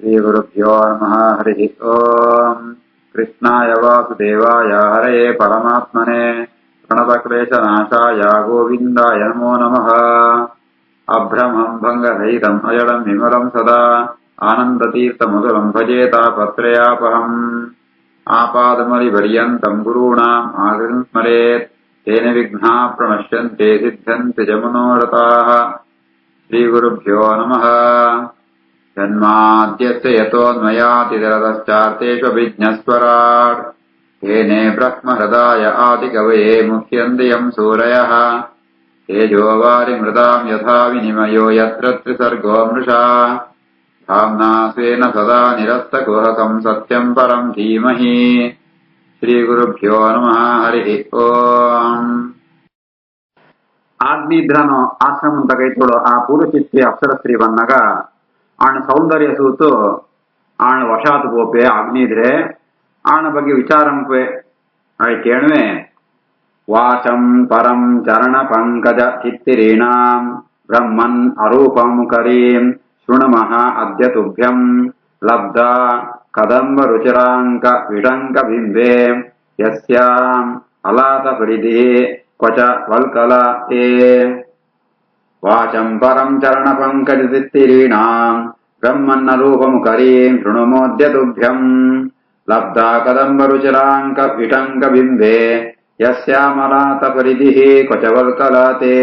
श्रीगुरुभ्यो नमः। हरिः ओम्। कृष्णाय वासुदेवाय हरये परमात्मने प्रणतक्लेशनाशाय गोविन्दाय नमो नमः। अभ्रमम् भङ्गरहितम् अजडम् विमलम् सदा आनन्दतीर्थमधुरम् भजेतापत्रयापहम्। आपादमलिपर्यन्तम् गुरूणाम् आगतिम् स्मरेत् तेन विघ्नाः प्रणश्यन्ते सिद्ध्यन्ति च मनोरथाः। श्रीगुरुभ्यो नमः। जन्माद्यस्य यतोऽन्वयातिरतश्चार्तेष्वभिज्ञस्वराट् तेने ब्रह्महृदाय आदिकवये मुह्यन्ति सूरयः। तेजोवारिमृताम् यथा विनिमयो यत्र त्रिसर्गो मृषा धाम्ना स्वेन सदा निरस्तकुहकम् सत्यम् परम् धीमहि। ಶ್ರೀಗುರುಭ್ಯೋ ನಮಃ. ಹರಿ ಓಂ. ಆಗ್ನಿಧ್ರನು ಆಶ್ರಮ ತಗೈತೋಳು ಆ ಪೂರ್ವಚಿತ್ತಿ ಅಪ್ಸರ ಸ್ತ್ರೀ ಬಂದಾಗ ಆಣ ಸೌಂದರ್ಯ ಸೂತು ಆಣ ವಶಾತ್ ಗೋಪೆ ಆಗ್ನಿದ್ರೆ ಆಣ ಬಗ್ಗೆ ವಿಚಾರಂಪೆ ಕೇಳುವೆ. ವಾಚಂ ಪರಂ ಚರಣ ಪಂಕಜ ಚಿತ್ತಿರೀಣಾಂ ಬ್ರಹ್ಮನ್ ಅರೂಪಂ ಕರೀಂ ಶೃಣುಮಃ ಅದ್ಯ ತುಭ್ಯಂ ಲಬ್ಧ ಕದಂಬ ರುಚಿರಾಂಕ ವಿಡಂಕ ಬಿಂಬೆ ಯಸ್ಯಾಂ ಅಲಾತ ಪರಿಧಿ ಕ್ವಚ ವಲ್ಕಲತೆ. ವಾಚಂ ಪರಂ ಚರಣ ಪಂಕಜ ಚಿತ್ತಿರೀಣಾಂ ಬ್ರಹ್ಮನ್ನ ರೂಪಂ ಕರೀಂ ಶೃಣುಮೋದ್ಯ ತುಭ್ಯಂ ಲಬ್ಧ ಕದಂಬ ರುಚಿರಾಂಕ ವಿಡಂಕ ಬಿಂಬೆ ಯಸ್ಯಾಮಲಾತ ಪರಿಧಿ ಕ್ವಚ ವಲ್ಕಲತೆ.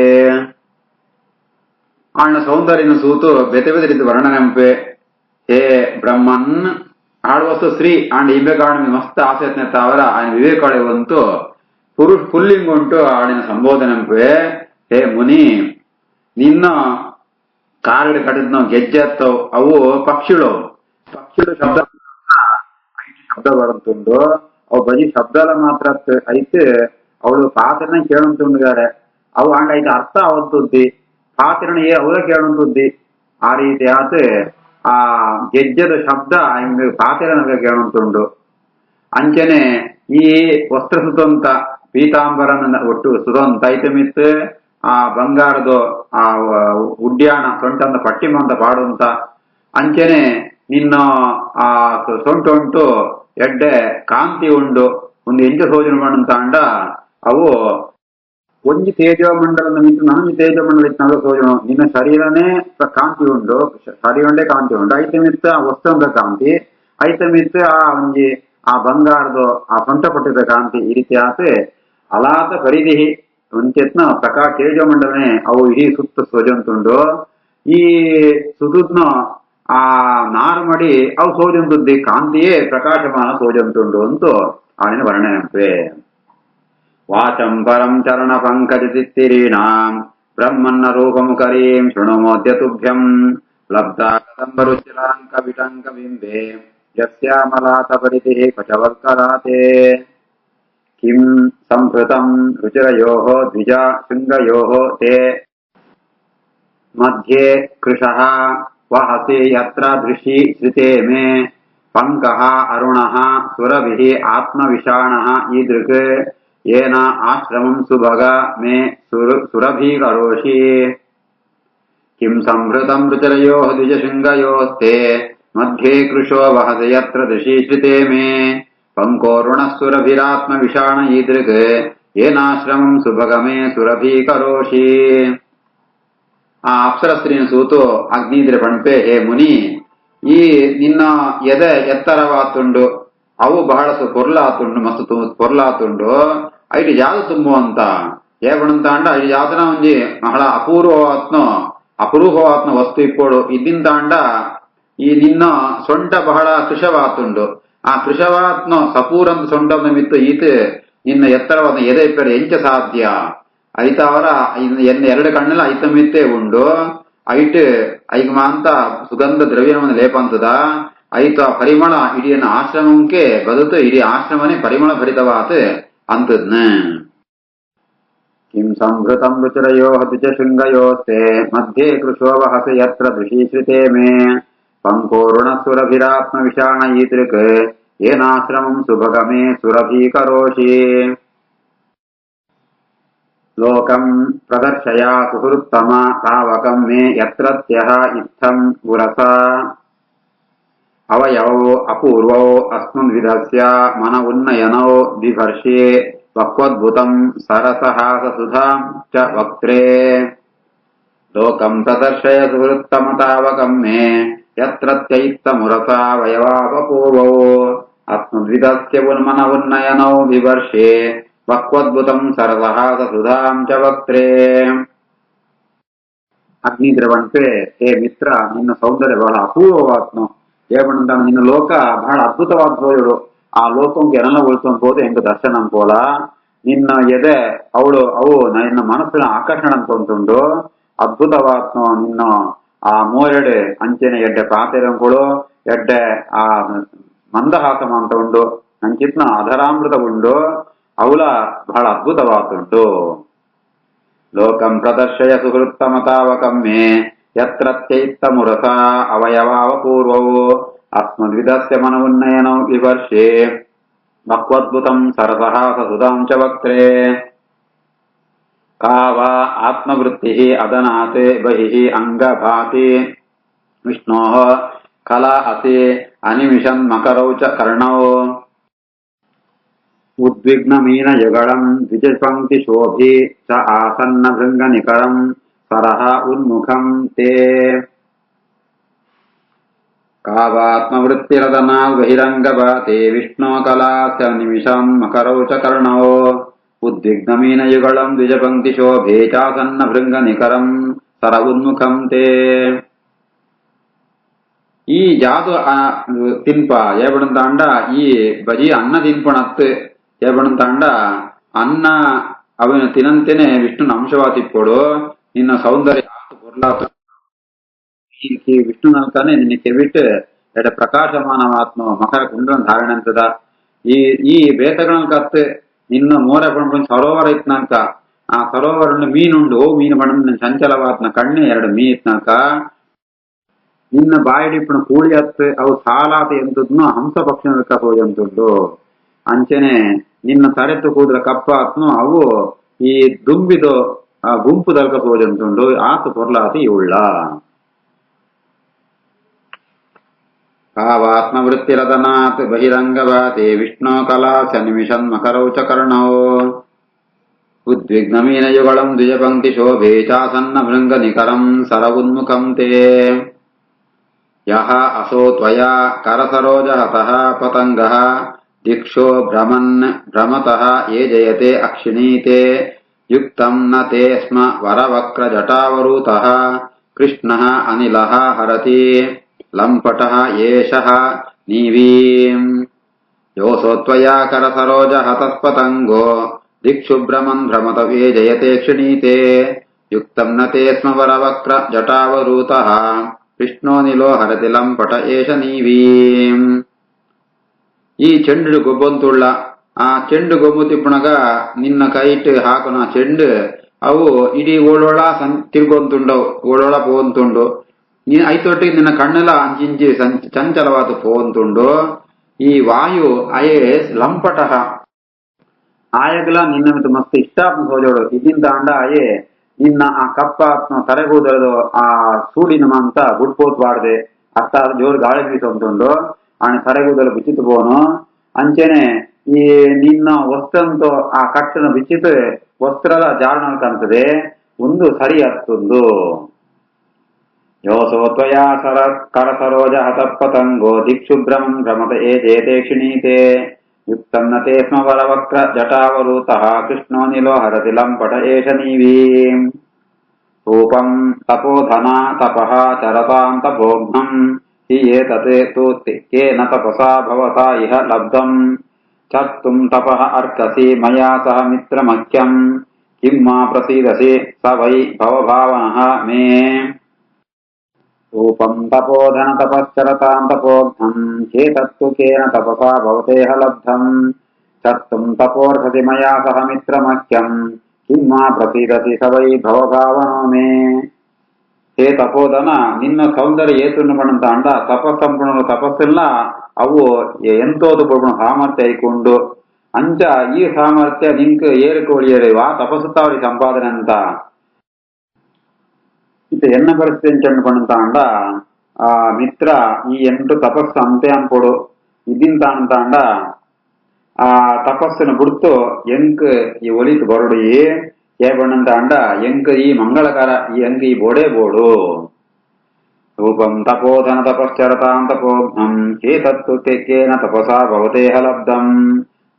ಅಣ್ಣ ಸೌಂದರ್ಯನ ಸೂತು ಬೆತೆ ಬೆದರಿದ್ದು ವರ್ಣನೆಂಪೆ. ಹೇ ಬ್ರಹ್ಮನ್ ಆಳ್ವಸ್ತು ಸ್ತ್ರೀ ಆಂಡ್ ಇಂಬೆಕಾಡು ಮಸ್ತ್ ಆಸೆತ್ನೆ ತಾವರ ఆయన ವಿವೇಕಾಳೆ వంతు పురుష పుల్లింగ్ ఉంటూ ఆడిన సంబోధనంపే. హే ముని నిన్న కారుడు కడిన ಗೆಜ್ಜೆತ್ತವು ಅವು ಪಕ್ಷಿಗಳು ಶಬ್ದ ಬರುತ್ತುಂಡು ಅವು ಬರೀ ಶಬ್ದಾಲ ಮಾತ್ರ ಐತೆ ಅವಳು ಪಾತ್ರನ ಕೇಳುಂತುಂಡುಗಾರೆ ಅವು ಆಂಡ್ ಐತೆ ಅರ್ಥ ಅವತ್ತುದ್ದಿ ಪಾತ್ರನ ಅವಳ ಕೇಳುಂತುದ್ದಿ ಆ ರೀತಿ ಆತ ಆ ಗೆಜ್ಜದ ಶಬ್ದ ಹಿಂಗ ಪಾತೆರನಗ ಕೇಳುಂಟುಂಡು. ಅಂಚನೆ ಈ ವಸ್ತ್ರ ಸುತಂತ ಪೀತಾಂಬರನ ಒಟ್ಟು ಸುತಂತ ಐತಮಿತ್ ಆ ಬಂಗಾರದ ಆ ಉಡ್ಯಾಣ ಸೊಂಟಂದ ಪಟ್ಟಿಮಂತ ಪಾಡುಂತ ಅಂಚನೆ ನಿನ್ನ ಆ ಸೊಂಟ ಉಂಟು ಎಡ್ಡೆ ಕಾಂತಿ ಉಂಡು ಒಂದು ಎಂಚ ಸೋಜನ ಮಾಡುಂತ ಅಂಡ ಅವು ಒಂಜಿ ತೇಜಮಂಡಲ ಮಿತ್ತು ನನಗೆ ತೇಜಮಂಡಲ ಇತ್ತು ನಗ ಸೋಜನ ನಿನ್ನ ಶರೀರನೇ ಕಾಂತಿ ಉಂಡು ಶರೀರೇ ಕಾಂತಿ ಉಂಡು ಐತೆ ಮಿತ್ತ ವಸ್ತುಂದ ಕಾಂತಿ ಐತೆ ಮಿತ್ತ ಆ ಒಂಜಿ ಆ ಬಂಗಾರದ ಆ ಸೊಂಟ ಪಟ್ಟಿದ ಕಾಂತಿ ಈ ರೀತಿ ಆತೆ ಅಲಾತ ಪರಿಧಿ ಒಂಚೆತ್ನ ಪ್ರಕಾಶ ತೇಜಮಂಡಲನೆ ಅವು ಇಡೀ ಸುತ್ತ ಸೋಜಂತುಂಡು. ಈ ಸುದುದ್ನ ಆ ನಾರು ಮಾಡಿ ಅವು ಸೋಜಂತುದ್ದಿ ಕಾಂತಿಯೇ ಪ್ರಕಾಶಮಾನ ಸೋಜಂತುಂಡು ಅಂತೂ ಅವನಿನ ವರ್ಣನೆಂಪೆ. ವಾಚಂ ಪರಂ ಚರಣ ಪಂಕಜ ಚಿತ್ತಿರೀಣಾಂ ಬ್ರಹ್ಮನ್ನ ರೂಪಂ ಕರೀಂ ಶೃಣುಮೋದ್ಯ ತುಭ್ಯಂ ಲಬ್ಧ ಕದಂಬ ರುಚಿರಾಂಕ ವಿಟಂಕ ಬಿಂಬೆ ಯಸ್ಯಾಮಲಾತ ಪರಿಧಿ ಕ್ವಚವಲ್ಕಲಾತೆ. ಕಿಂ ಸಂಹೃತಂ ರುಚಿರಯೋಃ ದ್ವಿಜ ಶೃಂಗಯೋಃ ತೇ ಮಧ್ಯೆ ಕೃಶಃ ವಹಸಿ ಯತ್ರ ದೃಶಿ ಶ್ರಿತೆ ಮೇ ಪಂಕಃ ಅರುಣಃ ಸುರಭಿಃ ಆತ್ಮವಿಷಾಣಃ ಈದೃಕ್ ಏನ ಆಶ್ರಮಂ ಸುಭಗ ಮೇ ಸುರಭೀಕರೋಷಿ. ಕಿಂ ಸಂಹೃತಂ ರುಚಿರಯೋಃ ದ್ವಿಜಶೃಂಗಯೋಸ್ತೆ ಮಧ್ಯೆ ಕೃಶೋ ವಹಸಿ ಯತ್ರ ದೃಶಿ ಶ್ರಿತೆ ಮೇ ಪಂಕೋರುಣಃ ಸುರಭಿರಾತ್ಮವಿಷಾಣ ಈದೃಕ್ ಏನಾಶ್ರಮಂ ಸುಭಗ ಮೇ ಸುರಭೀಕರೋಷಿ. ಆ ಅಪ್ಸರ ಸ್ತ್ರೀನ ಸೂತು ಅಗ್ನಿದ್ರೆ ಪಣಪೆ. ಹೇ ಮುನಿ ಈ ನಿನ್ನ ಎದೆ ಎತ್ತರವಾತುಂಡು ಅವು ಬಹಳಷ್ಟು ಪೊರ್ಲಾತುಂಡು ಮಸ್ತು ಪೊರ್ಲಾತುಂಡು ಐದು ಯಾವ್ದು ತುಂಬುವಂತ ಏಪಣಂತ ಅಂಡ ಐದು ಯಾವ್ದನ ಒಂಜಿ ಬಹಳ ಅಪರೂಪವಾತ್ನ ವಸ್ತು ಇಪ್ಪೋಡು ಇದ್ದಿಂತ ಅಂಡ ಈ ನಿನ್ನ ಸೊಂಟ ಬಹಳ ಕೃಶವಾತುಂಡು ಆ ಕೃಶವಾತ್ನ ಸಪೂರಂತ ಸೊಂಟದ ಮಿತ್ತು ಈತ ನಿನ್ನ ಎತ್ತರವಾದ ಎದೆ ಇಪ್ಪರೆ ಎಂಚ ಸಾಧ್ಯ ಐತವರ ಎನ್ನ ಎರಡು ಕಣ್ಣೆಲ್ಲ ಐತ ಮಿತ್ತೇ ಉಂಡು ಐಟ್ ಐಗ ಮಾಂತ ಸುಗಂಧ ದ್ರವ್ಯವನ್ನು ಲೇಪಂತದ ಐತ ಪರಿಮಳ ಇಡೀ ಆಶ್ರಮಕ್ಕೆ ಬದುತು ಇಡೀ ಆಶ್ರಮನೇ ಪರಿಮಳ ಭರಿತವಾತ ಅಂತದ್ನ. ಕಿಂ ಸಂಹೃತಂ ರುಚಿರಯೋಃ ದ್ವಿಜಶೃಂಗಯೋಸ್ತೆ ಮಧ್ಯೆ ಕೃಶೋ ವಹಸಿ ಯತ್ರ ದೃಶಿ ಶ್ರಿತೆ ಮೇ ಪಂಕೋರುಣಃ ಸುರಭಿರಾತ್ಮವಿಷಾಣ ಈದೃಕ್ ಏನಾಶ್ರಮಂ ಸುಭಗ ಮೇ ಸುರಭೀಕರೋಷಿ. ಲೋಕಂ ಪ್ರದರ್ಶಯ ಸುಹೃತ್ತಮ ತಾವಕಂ ಮೇ ಯತ್ರತ್ಯಃ ಇತ್ತಂ ಗುರಸ ಅವಯವೋ ಅಪೂರ್ವೋ ಅಸ್ಮದ್ವಿಧಸ್ಯ ಮನ ಉನ್ನಯನೋ ಬಿಭರ್ಷೆ ವಕ್ವದ್ಭುತಂ ಸರಸಹಾಸ ಸುಧಾಂ ಚ ವಕ್ತ್ರೇ ಲೋಕಂ ಪ್ರದರ್ಶಯ ಸುಹೃತ್ತಮತಾವಕಂ ಮೇ ಯತ್ರತ್ಯೈತ್ತ ಮುರಸಾ ವಯವಾಪೂರ್ವೋ ಅಸ್ಮದ್ವಿಧಸ್ಯ ಮನ ಉನ್ನಯನೋ ಬಿಭರ್ಷೆ ವಕ್ವದ್ಭುತಂ ಸರಸಹಾಸ ಸುಧಾಂ ಚ ವಕ್ತ್ರೇ. ಅಗ್ನಿದ್ರವಂತೆ ಹೇ ಮಿತ್ರ, ನಿನ್ನ ಸೌಂದರ್ಯ ಬಹಳ ಅಪೂರ್ವವಾತ್ನು. ಏಪಣಂತಾನೆ ನಿನ್ನ ಲೋಕ ಬಹಳ ಅದ್ಭುತವಾದ ಹೋಳು. ಆ ಲೋಕಂಗೆ ಎನಲ್ಲ ಉಳಿಸ್ಕೊಂಡು ಹೋದ ಎಂಬ ದರ್ಶನ ಅನ್ಕೋಲ. ನಿನ್ನ ಎದೆ ಅವು ನಿನ್ನ ಮನಸ್ಸಿನ ಆಕರ್ಷಣ ಅಂತೊಂದುಂಡು ಅದ್ಭುತವಾತ್ನು. ನಿನ್ನ ಆ ಮೂರೆಡೆ ಅಂಚೆನೆ ಎಡ್ಡೆ ಪ್ರಾತರಂಗಳು ಎಡ್ಡೆ ಆ ಮಂದಹಾಸಮ ಅಂತ ಉಂಡು, ಅಂಚಿತ್ನ ಅಧರಾಮೃತ ಉಂಡು, ಅವಳ ಬಹಳ ಅದ್ಭುತವಾದುಂಟು. ಲೋಕಂ ಪ್ರದರ್ಶಯ ಸುಹೃತ್ತಮತಾವಕಂ ಮೇ ಯತ್ರತ್ಯೈತ್ತ ಮುರಸಾ ಅವಯವಾವಪೂರ್ವೋ ಅಸ್ಮದ್ವಿಧಸ್ಯ ಮನ ಉನ್ನಯನೋ ವಿವರ್ಷೆ ವಕ್ವದ್ಭುತಂ ಸರಸಹಾಸ ಸುಧಾಂ ಚ ವಕ್ತ್ರೇ. ಕಾವ ಆತ್ಮವೃತ್ತಿ ಅದನಾತ್ ಬಹಿಃ ಅಂಗಭಾತಿ ವಿಷ್ಣೋಃ ಕಲಾ ಅಸಿ ಅನಿಮಿಷನ್ ಮಕರೌ ಚ ಕರ್ಣೌ ಉದ್ವಿಗ್ನಮೀನ ಯುಗಳಂ ದ್ವಿಜಪಂಕ್ತಿ ಶೋಭಿ ಚ ಆಸನ್ನ ಭೃಂಗ ನಿಕರಂ ಸರಹ ಉನ್ಮುಖಂ ತೇ. ಕಾವಾತ್ಮವೃತ್ತಿರದನಾ ಬಹಿರಂಗಭಾತೆ ವಿಷ್ಣೋ ಕಲಾಸ್ಯ ನಿಮಿಷಂ ಮಕರೌ ಚ ಕರ್ಣೌ ಉದ್ವಿಗ್ನಮೀನ ಯುಗಳಂ ದ್ವಿಜಪಂಕ್ತಿ ಶೋಭೆ ಚಾಸನ್ನ ಭೃಂಗ ನಿಕರಂ ಸರ ಉನ್ಮುಖಂ ತೇ. ಈ ಜಾದು ತಿನ್ಪ ಏಪಡಂತಾಂಡ ಈ ಬಜಿ ಅನ್ನ ತಿನ್ಪಣತ್ ಏಪಡಂತಾಂಡ ಅನ್ನ ಅವನು ತಿನಂತೆನೆ ವಿಷ್ಣುನ ಅಂಶವಾ ತಿಪ್ಪೋಡು. ನಿನ್ನ ಸೌಂದರ್ಯ ಪೊರ್ಲಾತ ವಿಷ್ಣು ನಲ್ಕಾನೆ ನಿನ್ನ ಕೆವಿಟ್ ಎಡ ಪ್ರಕಾಶಮಾನವಾತ್ಮ ಮಕರ ಕುಂಡ್ರನ್ ಧಾರಣೆ ಅಂತದ. ಈ ಬೇತಗಳ ಕತ್ ನಿನ್ನ ಮೋರೆ ಪಂಡ್ ಸರೋವರ ಇತ್ನಾಕ ಆ ಸರೋವರ ಮೀನುಂಡು ಮೀನು ಬಣ್ಣ ಚಂಚಲವಾತ್ನ ಕಣ್ಣೆ ಎರಡು ಮೀನ್ ಇತ್ನಾಕ ನಿನ್ನ ಬಾಯಿಡಿಪ್ಪಣ ಕೂಳಿ ಹತ್ತು ಅವು ಸಾಲಾತ ಎಂತದ್ನು ಹಂಸ ಪಕ್ಷಿಕ ಹೋಯಂತುಂಡು. ಅಂಚೆನೆ ನಿನ್ನ ತರೆತು ಕೂದ್ರ ಕಪ್ಪಾತ್ನು ಅವು ಈ ದುಂಬಿದು ಆ ಗುಂಪು ದಲ್ಕ ಹೋದಂತುಂಡು. ಆತು ಪೊರ್ಲಾತಿ ಉಳ್ಳ ಕಾವಾತ್ಮವೃತ್ತಿರದನಾತ್ ಬಹಿರಂಗಭಾತೆ ವಿಷ್ಣು ಕಲಾಸ್ಯ ನಿಮಿಷನ್ ಮಕರೌ ಚ ಕರ್ಣೌ ಉದ್ವಿಗ್ನಮೀನ ಯುಗಳಂ ದ್ವಿಜಪಂಕ್ತಿ ಶೋಭೆ ಚಾಸನ್ನ ಭೃಂಗ ನಿಕರಂ ಸರ ಉನ್ಮುಖಂ ತೇ. ಯಹ ಅಸೋ ತ್ವಯಾ ಕರಸರೋಜಹತಃ ಪತಂಗಃ ದಿಕ್ಷೋ ಭ್ರಮನ್ ಭ್ರಮತಃ ಯೇ ಜಯತೆ ಅಕ್ಷಿಣೀತೆ ಯುಕ್ತಂ ನ ತೇ ಸ್ಮ ವರವಕ್ರ ಜಟಾವರೂತಃ ಕೃಷ್ಣಃ ಅನಿಲಃ ಹರತಿ ಲಂಪಟಃ ಯೇಷಃ ನೀವೀಂ. ಯೋಸೋ ತ್ವಯಾ ಕರಸರೋಜಹತಃ ಪತಂಗೋ ದಿಕ್ಷು ಭ್ರಮನ್ ಭ್ರಮತ ಯೇ ಜಯತೆ ಕ್ಷಿಣೀತೆ ಯುಕ್ತಂ ನ ತೇ ಸ್ಮ ವರವಕ್ರ ಜಟಾವರೂತಃ ಕೃಷ್ಣೋ ನಿಲೋ ಹರತಿ ಲಂಪಟ ಏಷ ನೀವೀಂ. ಈ ಚೆಂಡು ಗೊಬ್ಬಂತುಳ್ಳ ಆ ಚೆಂಡು ಗೊಬ್ಬು ತಿಪ್ಪಣಗ ನಿನ್ನ ಕೈಟ್ ಹಾಕುನ ಚೆಂಡು ಅವು ಇಡೀ ಓಳೊಳ ತಿರ್ಗೊಂತುಂಡವು ಓಳೊಳ ಪೋಂತುಂಡು. ನೀನ್ ಐತೊಟ್ಟಿಗೆ ನಿನ್ನ ಕಣ್ಣೆಲ್ಲ ಅಂಚಿಂಚಿ ಚಂಚಲವಾದ ಪೋಂತುಂಡು. ಈ ವಾಯು ಅಯೇ ಲಂಪಟ ಆಯಗಲ ನಿನ್ನ ಮಿತ ಮಸ್ತ್ ಇಷ್ಟಾತ್ಮ ಸೋಜೋಡು ಇದಿಂದ ಅಂಡ ಅಯೇ ನಿನ್ನ ಆ ಕಪ್ಪಾತ್ಮ ತರೆಗೂದರದು ಆ ಸೂಡಿನ ಅಂತ ಗುಡ್ಪೋತ್ ಬಾಡ್ದೆ ಅರ್ಥ ಜೋರು ಗಾಳಿ ಬೀಸಂತುಂಡು ಆನೆ ತರೆಗೂದಲು ಬಿಚ್ಚಿತು ಬೋನು. ಅಂಚೆನೆ ಈ ನಿನ್ನ ವಸ್ತಂತು ಆ ಕಟ್ಟನ ಬಿಚ್ಚಿತು ವಸ್ತ್ರದ ಜಾರಣ ಕಾಣ್ತದೆ ಒಂದು ಸರಿ ಹತ್ತುಂದು. ಯೋಸೋ ತ್ವಯಾ ಕರಸರೋಜ ಹತಃ ಪತಂಗೋ ದಿಕ್ಷುಭ್ರಮಂ ಭ್ರಮತ ಏ ಜಯತೆ ಕ್ಷಿಣೀತೆ ಯುಕ್ತಂ ನ ತೇ ಸ್ಮ ವರವಕ್ರ ಜಟಾವರೂತಃ ಕೃಷ್ಣೋ ನಿಲೋ ಹರತಿ ಲಂಪಟ ಏಷ ನೀವೀಂ. ರೂಪಂ ತಪೋಧನ ತಪಃ ಚರತಾಂ ತಪೋಘ್ನಂ ಹಿ ಏತತ್ ತು ಕೇನ ತಪಸಾ ಭವತಾ ಇಹ ಲಬ್ಧಂ ಚರ್ತುಂ ತಪಃ ಅರ್ಕಸಿ ಮಯಾ ಸಹ ಮಿತ್ರಮಖ್ಯಂ ಕಿಂ ಮಾ ಪ್ರಸೀದಸಿ ಸ ವೈ ಭವಭಾವನಃ ಮೇ. ರೂಪಂ ತಪೋಧನ ತಪಶ್ಚರತಾಂ ತಪೋಘ್ನಂ ಚೇತತ್ತು ಕೇನ ತಪಸಾ ಭವತೇಹ ಲಬ್ಧಂ ಚರ್ತುಂ ತಪೋರ್ಹಸಿ ಮಯಾ ಸಹ ಮಿತ್ರಮಖ್ಯಂ ಕಿಂ ಮಾ ಪ್ರಸೀದಸಿ ಸ ವೈ ಭವಭಾವನೋ ಮೇ. ಹೇ ತಪೋಧನ, ನಿನ್ನ ಸೌಂದರ್ಯ ಏತುಂಡು ಪಣಂತ ಅಂಡ ತಪಸ್ಸಂಪೂರ್ಣ ತಪಸ್ಸೆಲ್ಲ ಅವು ಎಂತೋದು ಪಡ್ಬಣ ಸಾಮರ್ಥ್ಯ ಐಕೊಂಡು ಅಂಚ ಈ ಸಾಮರ್ಥ್ಯ ನಿಂಕ್ ಏರಿಕೆ ಒಳಿಯರೇವಾ ತಪಸ್ಸುತ್ತಾವಳಿ ಸಂಪಾದನೆ ಅಂತ ಇತ ಎನ್ನ ಪರಿಸ್ಥಿತಿ ಚಂಡು ಪಣಂತ ಅಂಡ ఆ మిత్ర ఈ 8 తపస్సు అంతే అన్పోడు ಇದ್ದಿನ ತಾಂಡ ಆ ತಪಸ್ಸಿನ ಬಿಡ್ತು ಎಂಕ್ ಈ ಒಲಿತು ಬರಡು ಏ ಬಣ್ಣಂತ ಅಂಡ ಎಂಕ್ ಈ ಮಂಗಳಕರ ಈ ಎಂಕ್ ಈ ಬೋಡೆ ಬೋಡು ರೂಪಂ ತಪೋಧನ ತಪಶ್ಚರತಾಂ ತಪೋಘ್ನಂ ಚೇತತ್ತು ತೆಕ್ಕೇನ ತಪಸಾ ಭವತೇಹ ಲಬ್ಧಂ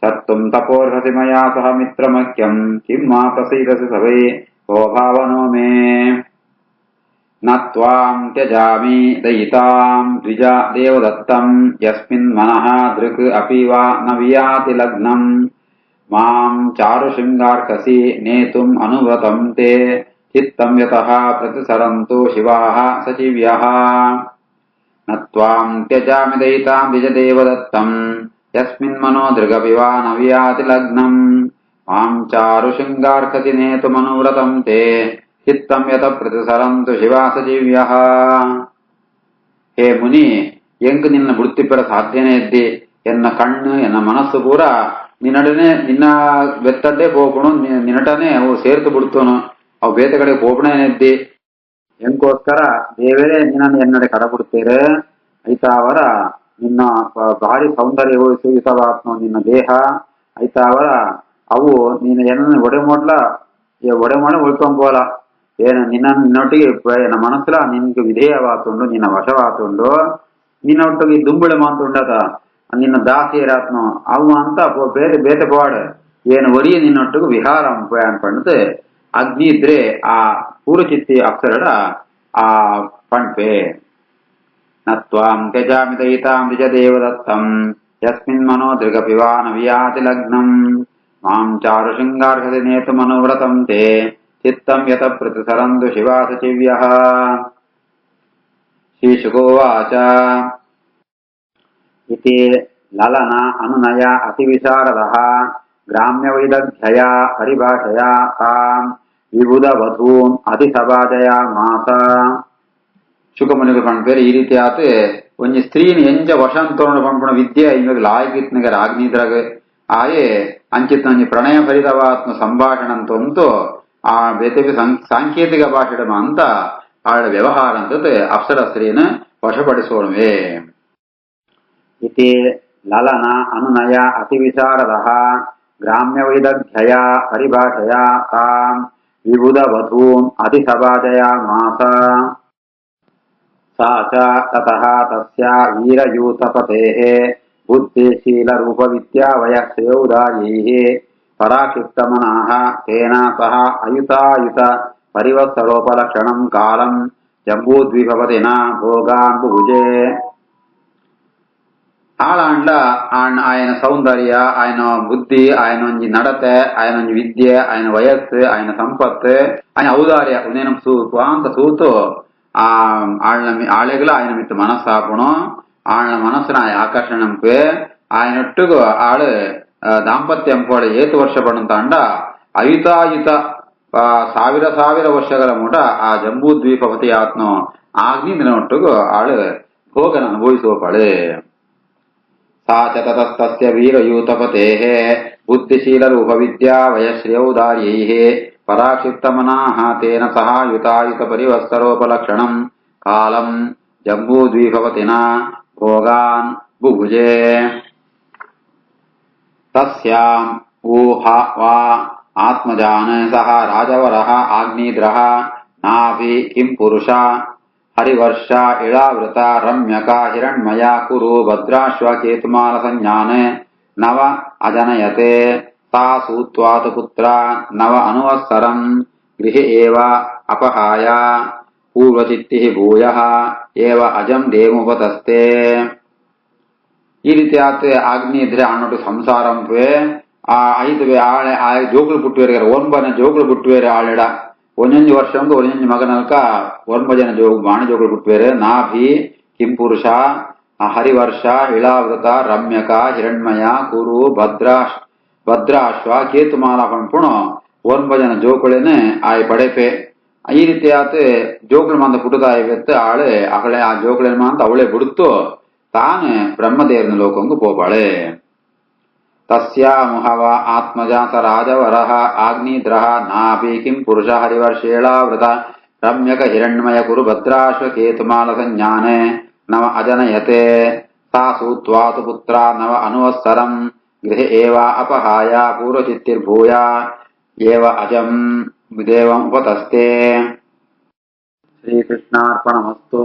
ತತ್ತುಂ ತಪೋರ್ಹಸಿ ಮಯಾ ಸಹ ಮಿತ್ರಮಖ್ಯಂ ಕಿಂ ಮಾ ಪ್ರಸೀದಸಿ ಸವೇ ಕೋ ಭಾವನೋ ಮೇ ನ ತ್ವಾಂ ತ್ಯಜಾಮಿ ದಯಿತಾಂ ದ್ವಿಜ ದೇವದತ್ತಂ ಯಸ್ಮಿನ್ ಮನಃ ದೃಕ್ ಅಪಿ ವಾ ನ ವಿಯಾತಿ ಲಗ್ನಂ ಮಾಂ ಚಾರು ಶೃಂಗಾರ್ಕಸಿ ನೇತುಂ ಅನುವ್ರತಂ ತೇ ಚಿತ್ತಂ ಯತಃ ಪ್ರತಿಸರಂತು ಶಿವಾಃ ಸಚಿವ್ಯಃ ನ ತ್ವಾಂ ತ್ಯಜಾಮಿ ದಯಿತಾಂ ದ್ವಿಜ ದೇವದತ್ತಂ ಯಸ್ಮಿನ್ ಮನೋ ದೃಕ್ ಅಪಿ ವಾ ನ ವಿಯಾತಿ ಲಗ್ನಂ ಮಾಂ ಚಾರು ಶೃಂಗಾರ್ಕಸಿ ನೇತುಂ ಅನುವ್ರತಂ ತೇ ಚಿತ್ತಂ ಯತ ಪ್ರತಿಸರಂತು ಶಿವಾ ಸಜೀವ್ಯ. ಹೇ ಮುನಿ, ಎಂಕ್ ನಿನ್ನ ಬಿಡುತ್ತಿಪ್ಪರ ಸಾಧ್ಯನೇ ಇದ್ದಿ ಎನ್ನ ಕಣ್ಣು ಎನ್ನ ಮನಸ್ಸು ಪೂರ ನಿನ್ನಡನೆ ನಿನ್ನ ಬೆತ್ತಡ್ಡೆ ಪೋಪುಣು ನಿನ್ನಟನೆ ಅವು ಸೇರ್ತು ಬಿಡ್ತೋನು ಅವು ಬೇತೆ ಕಡೆ ಪೋಪಣೇನಿದ್ದಿ ಎಂಕೋಸ್ಕರ ದೇವರೇ ನಿನ್ನನ್ನು ಎನ್ನಡೆ ಕಡಬಿಡ್ತೀರೆ ಐತಾವರ ನಿನ್ನ ಭಾರಿ ಸೌಂದರ್ಯ ಯುತವಾತ್ಮ ನಿನ್ನ ದೇಹ ಐತಾವರ ಅವು ನೀನು ಎನ್ನ ಒಡೆಮೊಡ್ಲ ಒಡೆಮಾಡ ಉಳ್ಕೊಂಬೋಲ ಏನು ನಿನ್ನೊಟ್ಟಿಗೆ ನನ್ನ ಮನಸ್ಸುಲ ನಿನ್ಗೆ ವಿಧೇಯವಾತುಂಡು ನಿನ್ನ ವಶವಾತುಂಡು ನಿನ್ನೊಟ್ಟಿಗೆ ದುಂಬುಳೆ ಮಾತುಂಡದ ನಿನ್ನ ದಾಸಿಯರಾತ್ಮ ಅವು ಅಂತ ಬೇತೆ ಬೇತೆ ಪಾಡು ಏನು ಒರಿಯ ನಿನ್ನೊಟ್ಟಿಗೆ ವಿಹಾರ ಅನ್ಪಣ್ಣದು ಅಗ್ನಿ ಇದ್ರೆ ಆ ಪೂರ್ವಚಿತ್ತಿ ಅಕ್ಷರಡ ಆ ಪಣ್ಪೆ ನತ್ವಾಂ ತ್ಯಜಾಮಿ ದಯಿತಾಂ ದ್ವಿಜ ದೇವದತ್ತಂ ಯಸ್ಮಿನ್ ಮನೋ ದೃಗಪಿ ವಾ ನ ವಿಯಾತಿ ಲಗ್ನಂ ಮಾಂ ಚಾರು ಶೃಂಗಾರ್ಹಸಿ ನೇತು ಮನೋವ್ರತಂ ತೇ ಚಿತ್ತಂ ಯತ ಪ್ರತಿಸರಂತು ಶಿವಾ ಸಚಿವ್ಯಃ. ಶ್ರೀಶುಕೋವಾಚ ಇತಿ ಲಲನ ಅನುನಯ ಅತಿವಿಶಾರದಃ ಗ್ರಾಮ್ಯವೈದಗ್ಧ್ಯಯ ಪರಿಭಾಷಯ ತಾಂ ವಿಬುಧ ವಧೂಂ ಅಧಿಸಭಾಜಯಾಮಾಸ. ಶುಕಮುನಿಗಳು ಪಂಪೇರು ಈ ರೀತಿ ಆತು ಒಂಜಿ ಸ್ತ್ರೀನ ಎಂಜ ವಶಂತೋಣ ಪಂಪಣ ವಿದ್ಯೆ ಇವಾಗ ಲಾಯಕಿತ್ನಗರ ಆಗ್ನಿದ್ರಾಗ ಆಯೆ ಅಂಚಿತ್ ಒಂಜಿ ಪ್ರಣಯ ಫಲಿತವಾತ್ಮ ಸಂಭಾಷಣ ಅಂತಂತೂ ಆ ಬೇತೆ ಸಾಂಕೇತಿಕ ಭಾಷೆ ಅಂತ ಆಳ ವ್ಯವಹಾರ ಅಂತ ಅಪ್ಸರ ಸ್ತ್ರೀನ ವಶಪಡಿಸೋಣವೇ. ಇತಿ ಲಲನ ಅನುನಯ ಅತಿವಿಶಾರದಃ ಗ್ರಾಮ್ಯವೈದಗ್ಧ್ಯಯ ಪರಿಭಾಷಯ ತಾಂ ವಿಬುಧ ವಧೂಂ ಅಧಿಸಭಾಜಯಾಮಾಸ. ಸಾ ಚ ತತಃ ತಸ್ಯ ವೀರಯೂಥಪತೇಃ ಬುದ್ಧಿಶೀಲರೂಪವಿದ್ಯಾವಯಶ್ರೇಯೋದಾಯೈಃ ಪರಾಕ್ಷಿಪ್ತಮನಃ ತೇನ ಸಹ ಅಯುತಾಯುತ ಪರಿವತ್ಸರೋಪಲಕ್ಷಣಂ ಕಾಲಂ ಜಂಬೂದ್ವೀಪಪತಿನ ಭೋಗಾನ್ ಬುಭುಜೆ. ಆಳಾಂಡ ఆయన ಸೌಂದರ್ಯ ఆయన ಬುದ್ಧಿ ఆయన ಒಂಜಿ ನಡತೆ ఆయన ಒಂಜಿ ವಿದ್ಯೆ ఆయన ವಯಸ್ಸು ఆయన ಸಂಪತ್ತು ఆయన ಔದಾರ್ಯ ಉನೇನ ಸ್ವಾಂತ ಸೂತು ಆ ಆಳೆಗಳ ఆయన ಮಿತ್ತ ಮನಸ್ಸಾಪುಣು ಆಳ ಮನಸ್ಸಿನ ಆಕರ್ಷಣಂಪೆ ఆయనొట్టుగు ఆడు ದಾಂಪತ್ಯಂ ಕೂಡ ಏತು ವರ್ಷ ಪಡಂತ ಅಂಡ ಅಯುತಾಯುತ ಸಾವಿರ ಸಾವಿರ ವರ್ಷಗಳ ಮೂಟ ಆ ಜಂಬೂ ದ್ವೀಪಪತಿ ಆತ್ಮ ಆಗ್ನಿ ದಿನೊಟ್ಟಿಗೂ ಆಳು ಭೋಗನ ಅನುಭವಿಸುವಪಳೆ. ಸಾ ಚ ತತಸ್ತಸ್ಯ ವೀರಯೂತಪತೇಃ ಬುದ್ಧಿಶೀಲ ರೂಪ ವಿದ್ಯಾ ವಯಶ್ರೇಯೋದಾರ್ಯೈಃ ಪರಾಕ್ಷಿಪ್ತಮನಾಃ ತೇನ ಸಹ ಯುತಾಯುತ ಪರಿವತ್ಸರೋಪಲಕ್ಷಣಂ ಕಾಲಂ ಜಂಬೂ ದ್ವೀಪಪತಿನ ಭೋಗಾನ್ ಬುಭುಜೆ. ತಸ್ಯಾಂ ಊಹಾ ವಾ ಆತ್ಮಜಾನ ಸಹ ರಾಜವರಃ ಆಗ್ನಿದ್ರಃ ನಾಭಿ ಕಿಂ ಪುರುಷ ಹರಿವರ್ಷ ಇಳಾವೃತ ರಮ್ಯಕ ಹಿರಣ್ಮಯ ಕುರು ಭದ್ರಾಶ್ವ ಕೇತುಮಾಲ ಸಂಜ್ಞಾನ ನವ ಅಜನಯತೆ ತಾ ಸೂತ್ವಾತ್ ಪುತ್ರ ನವ ಅನುವತ್ಸರಂ ಗೃಹೆ ಏವ ಅಪಹಾಯ ಪೂರ್ವಚಿತ್ತಿ ಭೂಯಃ ಏವ ಅಜಂ ದೇಮುಪತಸ್ತೆ. ಈ ರೀತಿ ಆತ ಆಗ್ನಿ ಇದ್ರೆ ಅನ್ನೋಟು ಸಂಸಾರಂಪೆ ಆ ಐದು ಆಳೆ ಆ ಜೋಗುಳು ಪುಟ್ಟುವೇರೆ ಒಂಬನ ಜೋಗುಳು ಪುಟ್ಟುವೇರೆ ಆಳೆಡ ಒಂದೊಂದು ವರ್ಷ ಒಂದೊಂದು ಮಗನಲ್ಕ 9 ಜನ ಬಾಣ ಜೋಗುಳು ಪುಟ್ಟುವೇರೆ ನಾಭಿ ಕಿಂಪುರುಷ ಹರಿವರ್ಷ ಇಳಾವೃತ ರಮ್ಯಕ ಹಿರಣ್ಮಯ ಕುರು ಭದ್ರಾಶ್ವ ಕೇತುಮಾಲ ಪಂಪುಣು 9 ಜನ ಜೋಕುಳೇನೆ ಆಯ್ ಪಡೆಪೆ. ಈ ರೀತಿ ಆತ ಜೋಗುಳು ಮಂದ ಪುಟ್ಟದ ಇವತ್ತು ಆಳೆ ಅಕಳೆ ಆ ಜೋಕುಳೇನ ಅಂತ ಅವಳೆ ಬಿಡುತ್ತು ತಾನು ಬ್ರಹ್ಮದೇವನ ಲೋಕಂಗು ಪೋಪಾಳೆ. ತಸ್ಯಾಮುಹವ ಆತ್ಮಜಾತ ರಾಜವರಃ ಆಗ್ನಿದ್ರಃ ನಾಭಿ ಕಿಂ ಪುರುಷ ಹರಿವರ್ಷೇಳಾವೃತ ರಮ್ಯಕ ಹಿರಣ್ಮಯ ಕುರು ಭದ್ರಾಶ್ವಕೇತುಮಾಲ ಸಂಜ್ಞಾನೆ ನವ ಅಜನಯತೆ सा सूत्वातु पुत्रा नव अनुवत्सरम् गृहे एवा अपहाय पूर्वचित्तिर्भूया एव अजम् देवमुपतस्ते श्रीकृष्णार्पणमस्तु।